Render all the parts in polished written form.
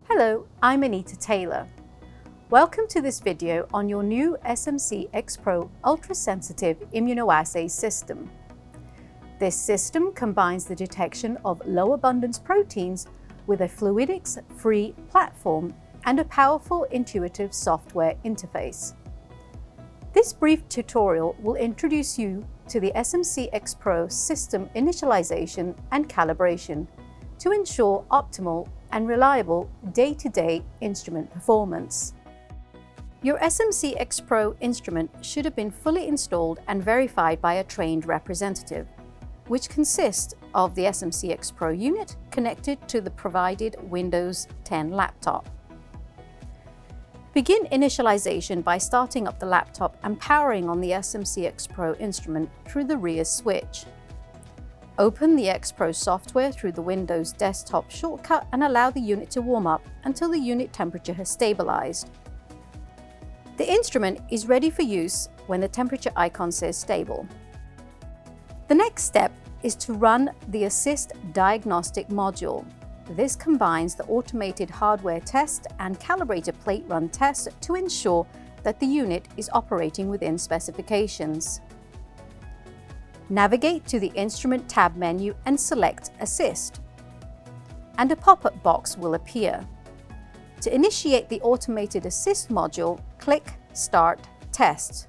Hello, I'm Anita Taylor. Welcome to this video on your new SMCxPRO ultra-sensitive immunoassay system. This system combines the detection of low abundance proteins with a fluidics-free platform and a powerful intuitive software interface. This brief tutorial will introduce you to the SMCxPRO system initialization and calibration to ensure optimal and reliable day-to-day instrument performance. Your SMCxPRO instrument should have been fully installed and verified by a trained representative, which consists of the SMCxPRO unit connected to the provided Windows 10 laptop. Begin initialization by starting up the laptop and powering on the SMCxPRO instrument through the rear switch. Open the XPRO software through the Windows desktop shortcut and allow the unit to warm up until the unit temperature has stabilized. The instrument is ready for use when the temperature icon says stable. The next step is to run the Assist diagnostic module. This combines the automated hardware test and calibrator plate run test to ensure that the unit is operating within specifications. Navigate to the Instrument tab menu and select Assist, and a pop-up box will appear. To initiate the automated Assist module, click Start Test.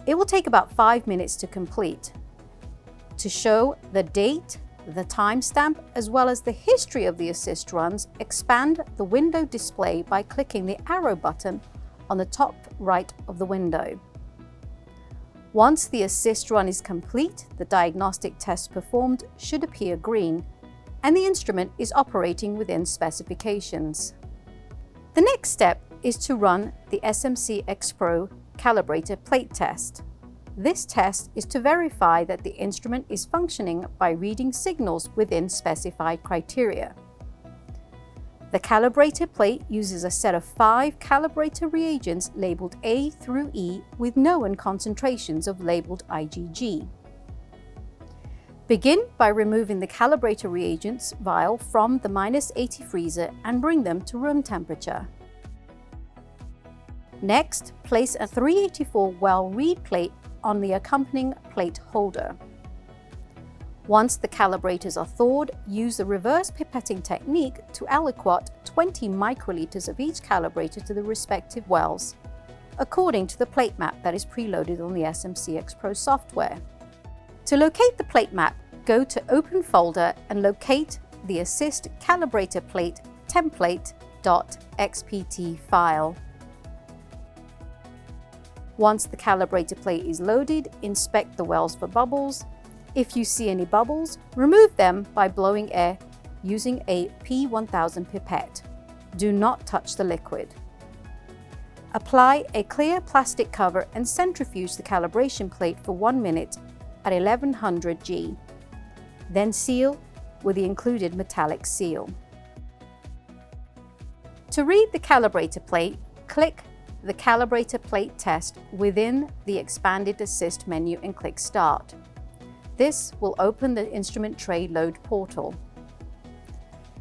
It will take about 5 minutes to complete. To show the date, the timestamp, as well as the history of the Assist runs, expand the window display by clicking the arrow button on the top right of the window. Once the Assist run is complete, the diagnostic test performed should appear green, and the instrument is operating within specifications. The next step is to run the SMCxPRO Calibrator plate test. This test is to verify that the instrument is functioning by reading signals within specified criteria. The calibrator plate uses a set of 5 calibrator reagents labeled A through E with known concentrations of labeled IgG. Begin by removing the calibrator reagents vial from the -80 freezer and bring them to room temperature. Next, place a 384 well read plate on the accompanying plate holder. Once the calibrators are thawed, use the reverse pipetting technique to aliquot 20 microliters of each calibrator to the respective wells, according to the plate map that is preloaded on the SMCxPRO software. To locate the plate map, go to Open Folder and locate the Assist Calibrator Plate template.xpt file. Once the calibrator plate is loaded, inspect the wells for bubbles. If you see any bubbles, remove them by blowing air using a P1000 pipette. Do not touch the liquid. Apply a clear plastic cover and centrifuge the calibration plate for 1 minute at 1100 G. Then seal with the included metallic seal. To read the calibrator plate, click the Calibrator Plate Test within the expanded Assist menu and click Start. This will open the instrument tray load portal.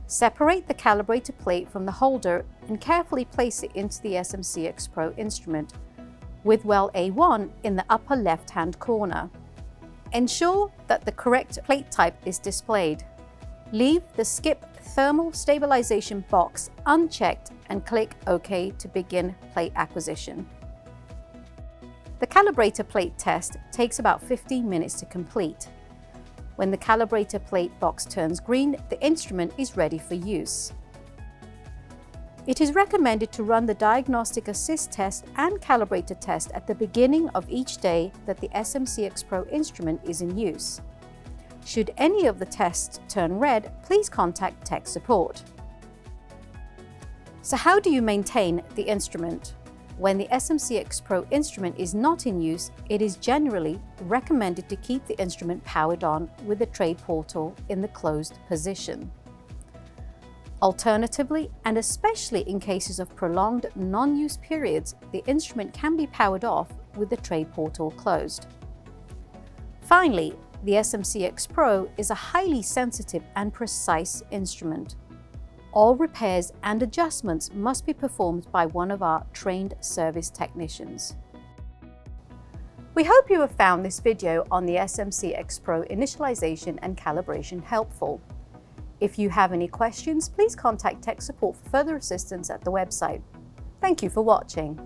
Separate the calibrator plate from the holder and carefully place it into the SMCxPRO instrument with well A1 in the upper left-hand corner. Ensure that the correct plate type is displayed. Leave the Skip Thermal Stabilization box unchecked and click OK to begin plate acquisition. The calibrator plate test takes about 15 minutes to complete. When the calibrator plate box turns green, the instrument is ready for use. It is recommended to run the diagnostic assist test and calibrator test at the beginning of each day that the SMCxPRO instrument is in use. Should any of the tests turn red, please contact tech support. So how do you maintain the instrument? When the SMCxPRO instrument is not in use, it is generally recommended to keep the instrument powered on with the tray portal in the closed position. Alternatively, and especially in cases of prolonged non-use periods, the instrument can be powered off with the tray portal closed. Finally, the SMCxPRO is a highly sensitive and precise instrument. All repairs and adjustments must be performed by one of our trained service technicians. We hope you have found this video on the SMCxPRO initialization and calibration helpful. If you have any questions, please contact tech support for further assistance at the website. Thank you for watching.